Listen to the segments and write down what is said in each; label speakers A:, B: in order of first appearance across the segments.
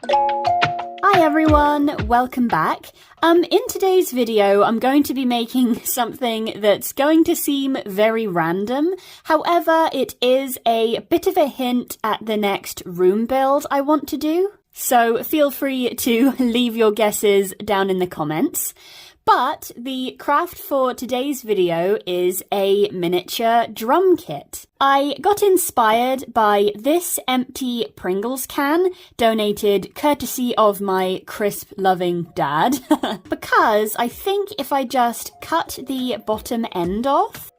A: Hi everyone, welcome back. In today's video, I'm going to be making something that's going to seem very random. However, it is a bit of a hint at the next room build I want to do. So feel free to leave your guesses down in the comments. But the craft for today's video is a miniature drum kit. I got inspired by this empty Pringles can, donated courtesy of my crisp-loving dad, because I think if I just cut the bottom end off,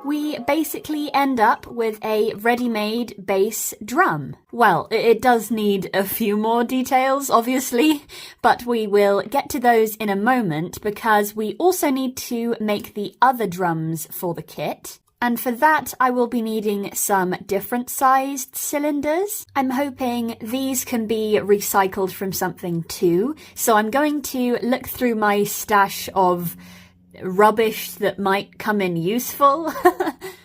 A: we basically end up with a ready-made bass drum. Well, it does need a few more details, obviously, but we will get to those in a moment because we also need to make the other drums for the kit. And for that, I will be needing some different sized cylinders. I'm hoping these can be recycled from something too, so I'm going to look through my stash of rubbish that might come in useful.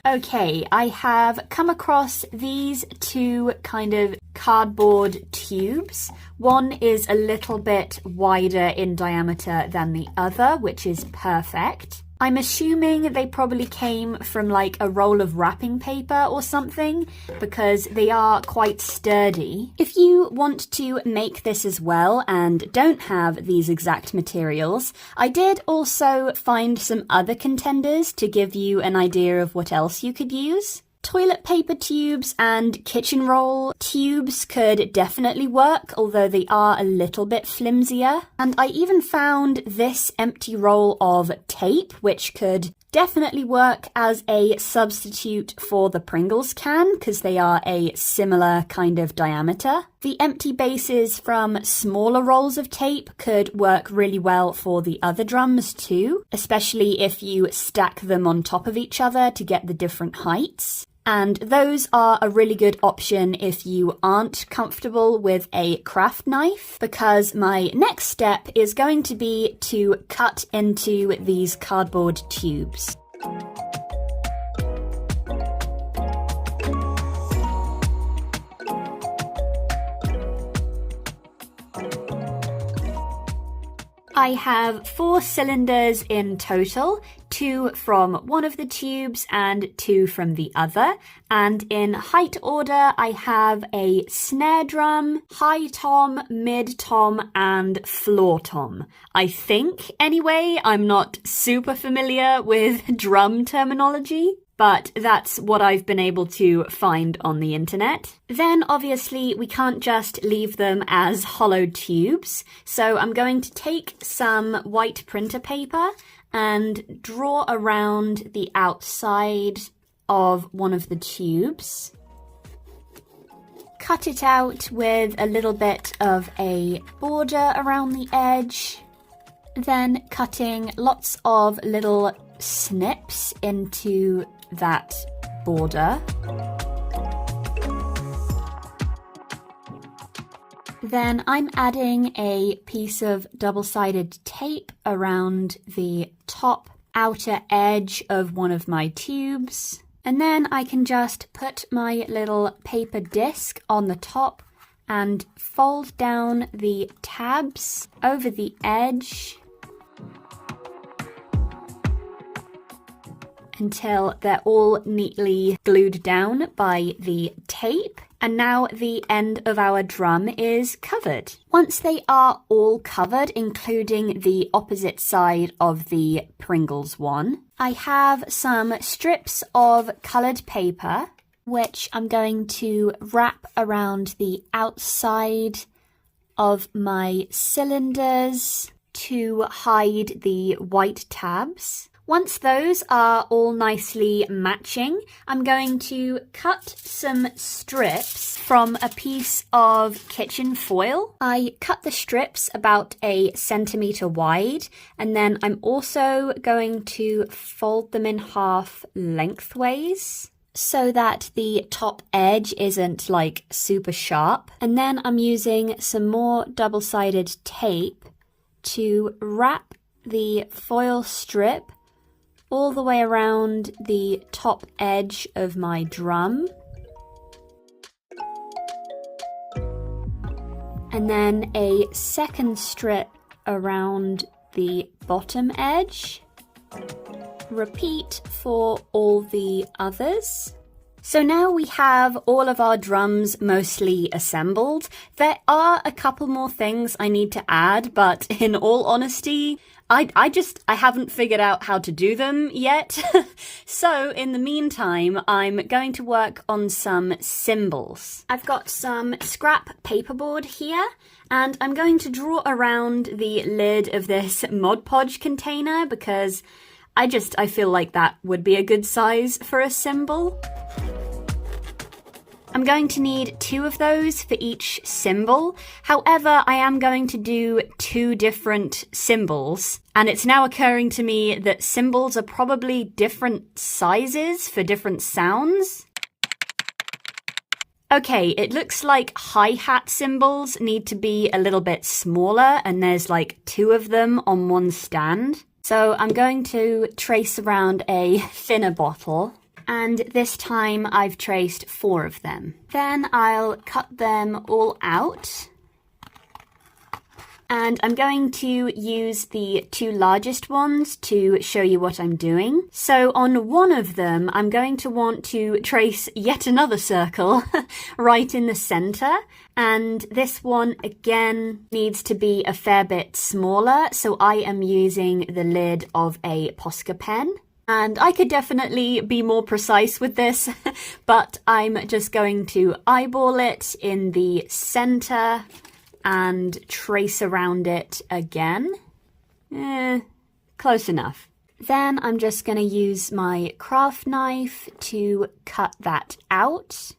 A: Okay, I have come across these two kind of cardboard tubes. One is a little bit wider in diameter than the other, which is perfect. I'm assuming they probably came from like a roll of wrapping paper or something because they are quite sturdy. If you want to make this as well and don't have these exact materials, I did also find some other contenders to give you an idea of what else you could use. Toilet paper tubes and kitchen roll tubes could definitely work, although they are a little bit flimsier. And I even found this empty roll of tape, which could definitely work as a substitute for the Pringles can, because they are a similar kind of diameter. The empty bases from smaller rolls of tape could work really well for the other drums too, especially if you stack them on top of each other to get the different heights. And those are a really good option if you aren't comfortable with a craft knife, because my next step is going to be to cut into these cardboard tubes. I have 4 cylinders in total, 2 from one of the tubes and 2 from the other. And in height order, I have a snare drum, high tom, mid tom, and floor tom. I think, anyway. I'm not super familiar with drum terminology, but that's what I've been able to find on the internet. Then obviously we can't just leave them as hollow tubes, so I'm going to take some white printer paper and draw around the outside of one of the tubes. Cut it out with a little bit of a border around the edge, then cutting lots of little snips into that border. Then I'm adding a piece of double-sided tape around the top outer edge of one of my tubes. And then I can just put my little paper disc on the top and fold down the tabs over the edge until they're all neatly glued down by the tape. And now the end of our drum is covered. Once they are all covered, including the opposite side of the Pringles one, I have some strips of coloured paper, which I'm going to wrap around the outside of my cylinders to hide the white tabs. Once those are all nicely matching, I'm going to cut some strips from a piece of kitchen foil. I cut the strips about 1 centimetre wide, and then I'm also going to fold them in half lengthways so that the top edge isn't like super sharp. And then I'm using some more double-sided tape to wrap the foil strip all the way around the top edge of my drum. and then a second strip around the bottom edge. Repeat for all the others. So now we have all of our drums mostly assembled. There are a couple more things I need to add, but in all honesty, I haven't figured out how to do them yet. So in the meantime, I'm going to work on some cymbals. I've got some scrap paperboard here, and I'm going to draw around the lid of this Mod Podge container because I feel like that would be a good size for a cymbal. I'm going to need 2 of those for each cymbal. However, I am going to do 2 different cymbals. And it's now occurring to me that cymbals are probably different sizes for different sounds. Okay, it looks like hi-hat cymbals need to be a little bit smaller, and there's like 2 of them on one stand. So I'm going to trace around a thinner bottle. And this time I've traced 4 of them. Then I'll cut them all out. And I'm going to use the 2 largest ones to show you what I'm doing. So on one of them, I'm going to want to trace yet another circle right in the center. And this one, again, needs to be a fair bit smaller. So I am using the lid of a Posca pen. And I could definitely be more precise with this, but I'm just going to eyeball it in the center and trace around it again. Close enough. Then I'm just going to use my craft knife to cut that out.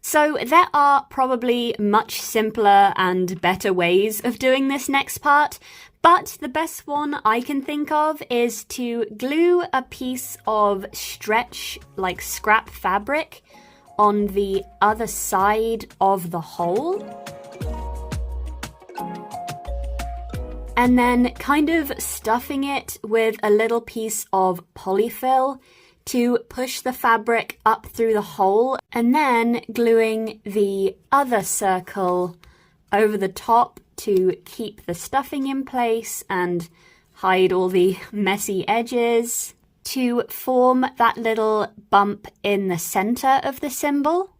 A: So there are probably much simpler and better ways of doing this next part, but the best one I can think of is to glue a piece of stretch, like scrap fabric, on the other side of the hole. And then kind of stuffing it with a little piece of polyfill to push the fabric up through the hole, and then gluing the other circle over the top to keep the stuffing in place and hide all the messy edges to form that little bump in the center of the cymbal.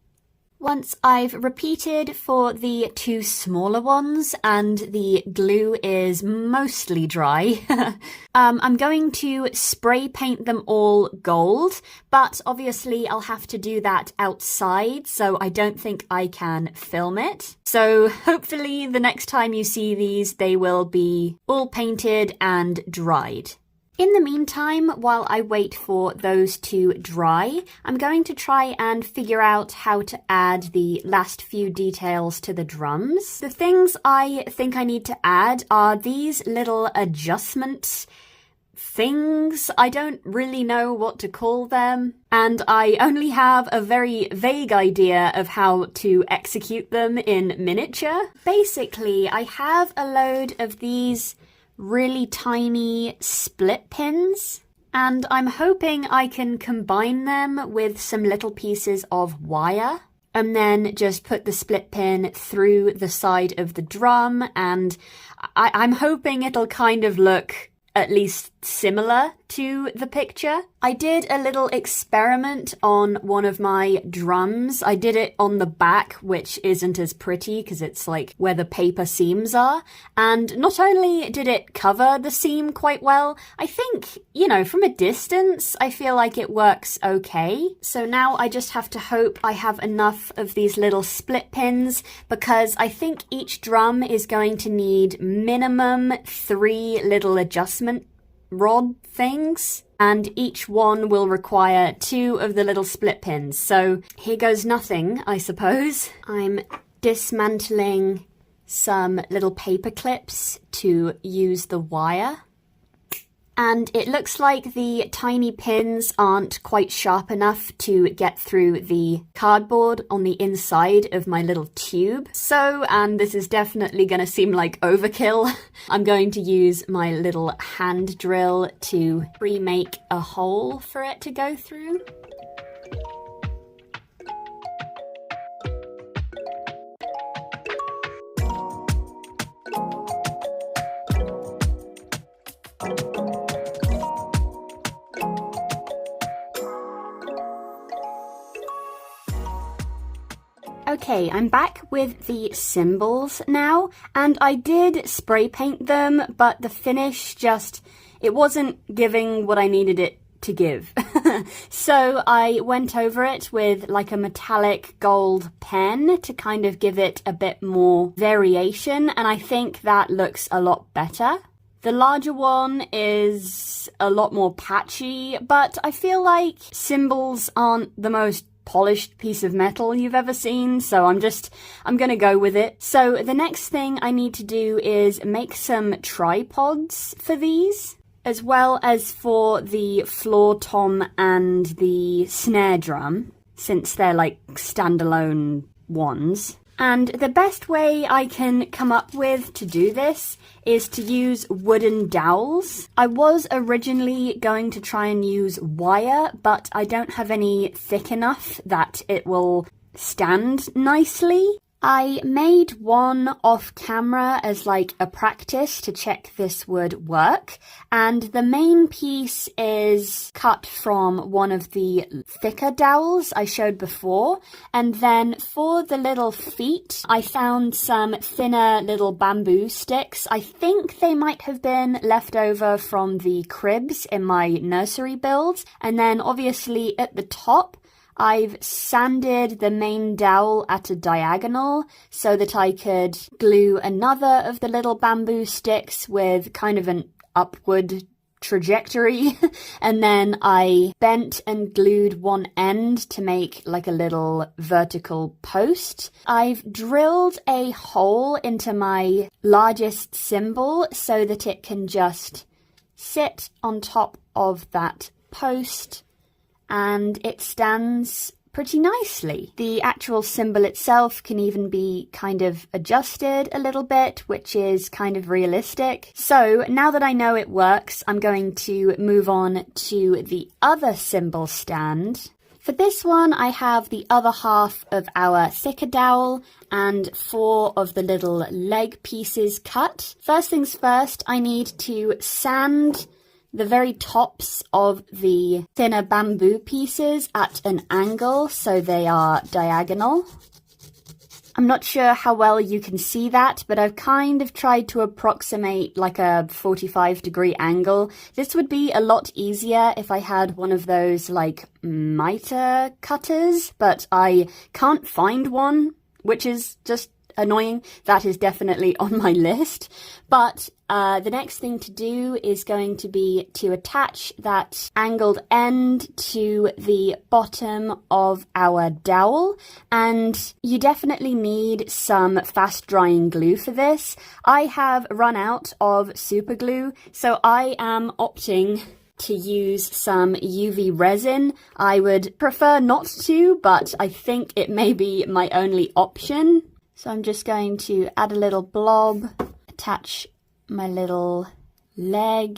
A: Once I've repeated for the 2 smaller ones and the glue is mostly dry, I'm going to spray paint them all gold, but obviously I'll have to do that outside, so I don't think I can film it. So hopefully the next time you see these, they will be all painted and dried. In the meantime, while I wait for those to dry, I'm going to try and figure out how to add the last few details to the drums. The things I think I need to add are these little adjustment things. I don't really know what to call them, and I only have a very vague idea of how to execute them in miniature. Basically, I have a load of these really tiny split pins, and I'm hoping I can combine them with some little pieces of wire and then just put the split pin through the side of the drum, and I'm hoping it'll kind of look at least similar to the picture. I did a little experiment on one of my drums. I did it on the back, which isn't as pretty because it's like where the paper seams are. And not only did it cover the seam quite well, I think, from a distance, I feel like it works okay. So now I just have to hope I have enough of these little split pins, because I think each drum is going to need minimum 3 little adjustment rod things, and each one will require 2 of the little split pins. So here goes nothing, I suppose. I'm dismantling some little paper clips to use the wire. And it looks like the tiny pins aren't quite sharp enough to get through the cardboard on the inside of my little tube. So, and this is definitely going to seem like overkill, I'm going to use my little hand drill to pre-make a hole for it to go through. Okay, I'm back with the cymbals now, and I did spray paint them, but the finish it wasn't giving what I needed it to give. So I went over it with like a metallic gold pen to kind of give it a bit more variation, and I think that looks a lot better. The larger one is a lot more patchy, but I feel like cymbals aren't the most polished piece of metal you've ever seen, so I'm gonna go with it. So the next thing I need to do is make some tripods for these, as well as for the floor tom and the snare drum, since they're like standalone ones. And the best way I can come up with to do this is to use wooden dowels. I was originally going to try and use wire, but I don't have any thick enough that it will stand nicely. I made one off camera as like a practice to check this would work, and the main piece is cut from one of the thicker dowels I showed before, and then for the little feet I found some thinner little bamboo sticks. I think they might have been left over from the cribs in my nursery build, and then obviously at the top I've sanded the main dowel at a diagonal so that I could glue another of the little bamboo sticks with kind of an upward trajectory, and then I bent and glued one end to make like a little vertical post. I've drilled a hole into my largest cymbal so that it can just sit on top of that post, and it stands pretty nicely. The actual cymbal itself can even be kind of adjusted a little bit, which is kind of realistic. So now that I know it works, I'm going to move on to the other cymbal stand. For this one, I have the other half of our thicker dowel and 4 of the little leg pieces cut. First things first, I need to sand the very tops of the thinner bamboo pieces at an angle so they are diagonal. I'm not sure how well you can see that, but I've kind of tried to approximate like a 45-degree angle. This would be a lot easier if I had one of those like miter cutters, but I can't find one, which is just annoying. That is definitely on my list. But the next thing to do is going to be to attach that angled end to the bottom of our dowel, and you definitely need some fast drying glue for this. I have run out of super glue, so I am opting to use some UV resin. I would prefer not to, but I think it may be my only option. So I'm just going to add a little blob, attach my little leg,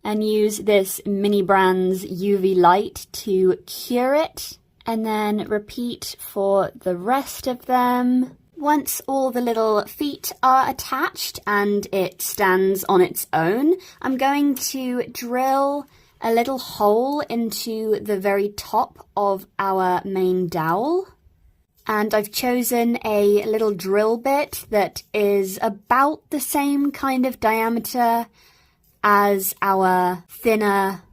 A: and use this Mini Brands UV light to cure it, and then repeat for the rest of them. Once all the little feet are attached and it stands on its own, I'm going to drill a little hole into the very top of our main dowel. And I've chosen a little drill bit that is about the same kind of diameter as our thinner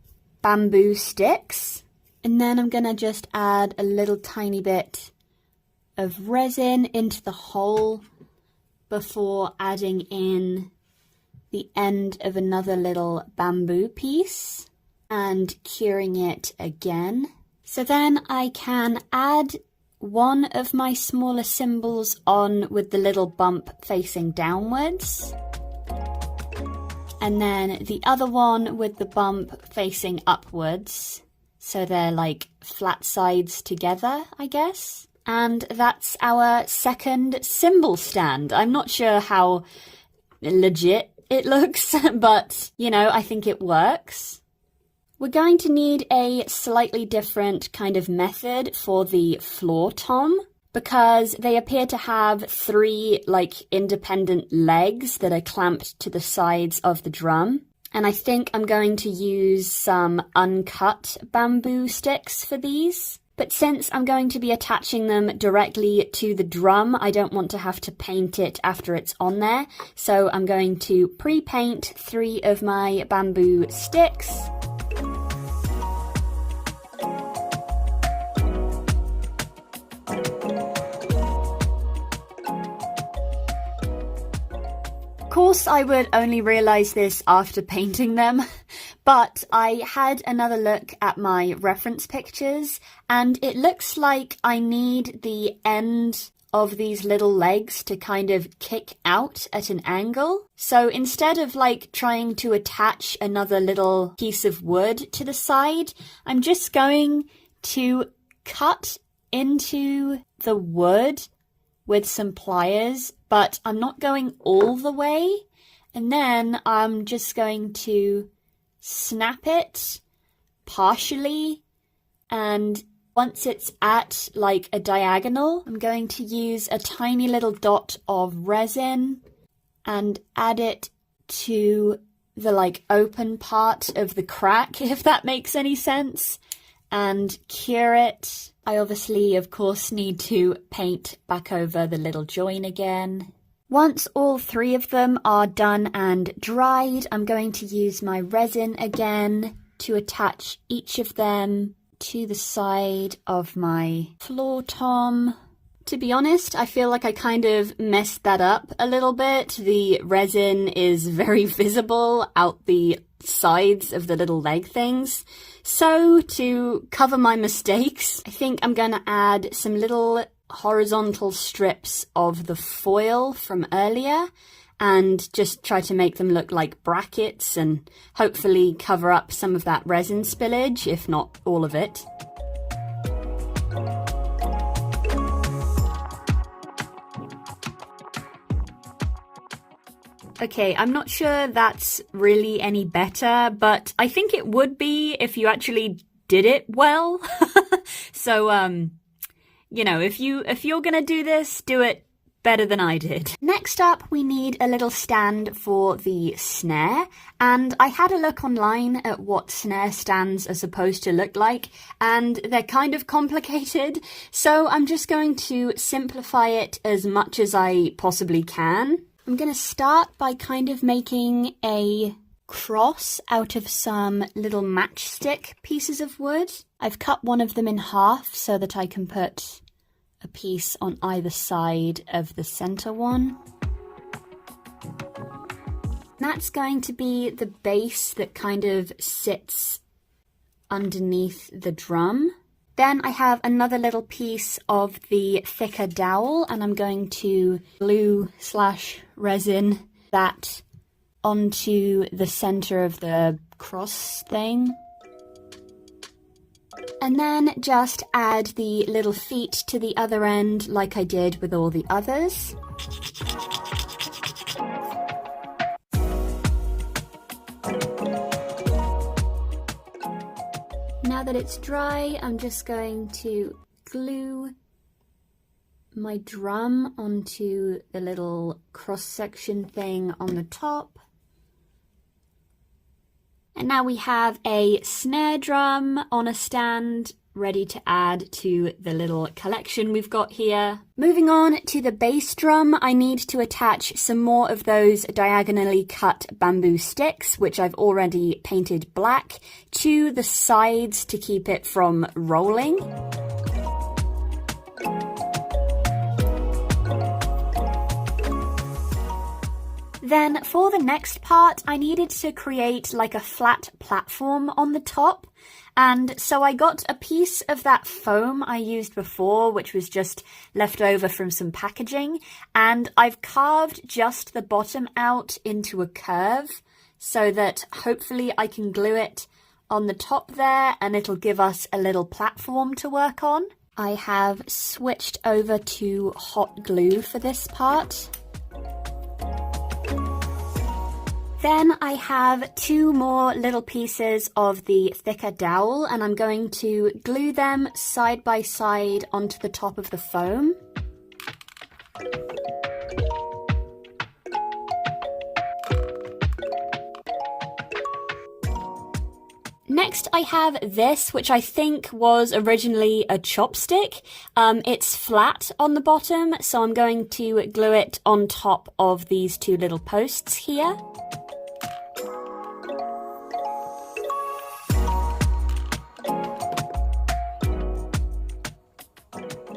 A: bamboo sticks. And then I'm gonna just add a little tiny bit of resin into the hole before adding in the end of another little bamboo piece and curing it again. So then I can add one of my smaller cymbals on with the little bump facing downwards, and then the other one with the bump facing upwards, so they're like flat sides together, I guess. And that's our second cymbal stand. I'm not sure how legit it looks, but you know, I think it works. We're going to need a slightly different kind of method for the floor tom, because they appear to have 3 like independent legs that are clamped to the sides of the drum. And I think I'm going to use some uncut bamboo sticks for these. But since I'm going to be attaching them directly to the drum, I don't want to have to paint it after it's on there. So I'm going to pre-paint 3 of my bamboo sticks. Of course, I would only realise this after painting them, but I had another look at my reference pictures, and it looks like I need the end of these little legs to kind of kick out at an angle. So instead of like trying to attach another little piece of wood to the side, I'm just going to cut into the wood with some pliers, but I'm not going all the way. And then I'm just going to snap it partially, and once it's at like a diagonal, I'm going to use a tiny little dot of resin and add it to the like open part of the crack, if that makes any sense, and cure it. I obviously, of course, need to paint back over the little join again. Once all 3 of them are done and dried, I'm going to use my resin again to attach each of them to the side of my floor tom. To be honest, I feel like I kind of messed that up a little bit. The resin is very visible out the sides of the little leg things. So to cover my mistakes, I think I'm going to add some little horizontal strips of the foil from earlier and just try to make them look like brackets and hopefully cover up some of that resin spillage, if not all of it. Okay, I'm not sure that's really any better, but I think it would be if you actually did it well. So, you know, if you're gonna do this, do it better than I did. Next up, we need a little stand for the snare, and I had a look online at what snare stands are supposed to look like, and they're kind of complicated, so I'm just going to simplify it as much as I possibly can. I'm going to start by kind of making a cross out of some little matchstick pieces of wood. I've cut one of them in half so that I can put a piece on either side of the center one. That's going to be the base that kind of sits underneath the drum. Then I have another little piece of the thicker dowel, and I'm going to glue/resin that onto the center of the cross thing. And then just add the little feet to the other end like I did with all the others. Now that it's dry, I'm just going to glue my drum onto the little cross-section thing on the top. And now we have a snare drum on a stand ready to add to the little collection we've got here. Moving on to the bass drum, I need to attach some more of those diagonally cut bamboo sticks, which I've already painted black, to the sides to keep it from rolling. Then for the next part, I needed to create like a flat platform on the top. And so I got a piece of that foam I used before, which was just left over from some packaging. And I've carved just the bottom out into a curve so that hopefully I can glue it on the top there and it'll give us a little platform to work on. I have switched over to hot glue for this part. Then I have 2 more little pieces of the thicker dowel, and I'm going to glue them side by side onto the top of the foam. Next, I have this, which I think was originally a chopstick. It's flat on the bottom, so I'm going to glue it on top of these two little posts here.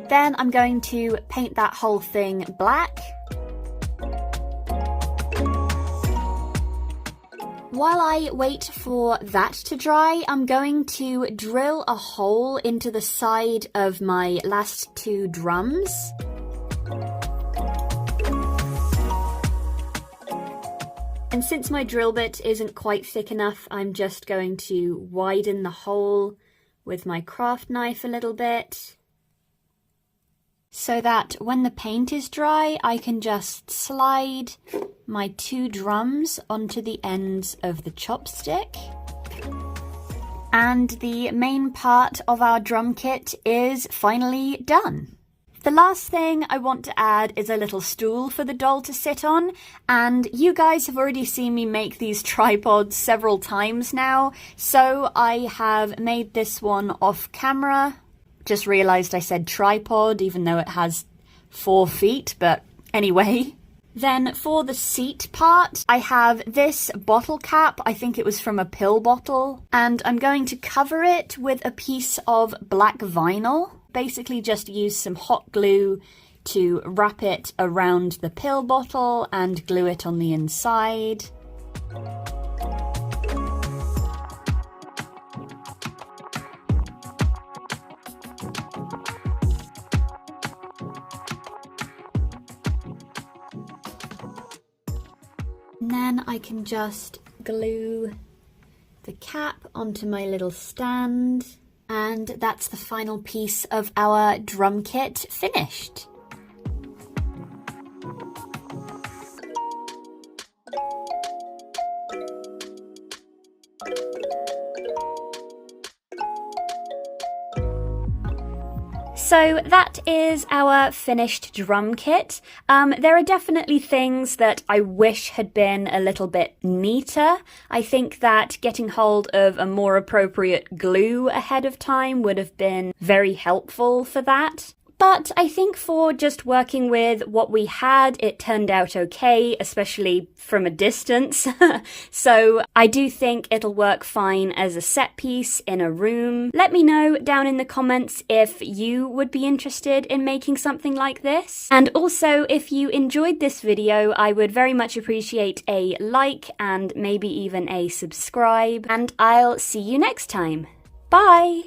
A: Then I'm going to paint that whole thing black. While I wait for that to dry, I'm going to drill a hole into the side of my last two drums. And since my drill bit isn't quite thick enough, I'm just going to widen the hole with my craft knife a little bit, so that when the paint is dry, I can just slide my two drums onto the ends of the chopstick. And the main part of our drum kit is finally done. The last thing I want to add is a little stool for the doll to sit on, and you guys have already seen me make these tripods several times now, so I have made this one off camera. Just realised I said tripod even though it has 4 feet, but anyway. Then for the seat part, I have this bottle cap. I think it was from a pill bottle, and I'm going to cover it with a piece of black vinyl. Basically just use some hot glue to wrap it around the pill bottle and glue it on the inside. And then I can just glue the cap onto my little stand, and that's the final piece of our drum kit finished. So that is our finished drum kit. There are definitely things that I wish had been a little bit neater. I think that getting hold of a more appropriate glue ahead of time would have been very helpful for that. But I think for just working with what we had, it turned out okay, especially from a distance. So I do think it'll work fine as a set piece in a room. Let me know down in the comments if you would be interested in making something like this. And also, if you enjoyed this video, I would very much appreciate a like and maybe even a subscribe. And I'll see you next time. Bye!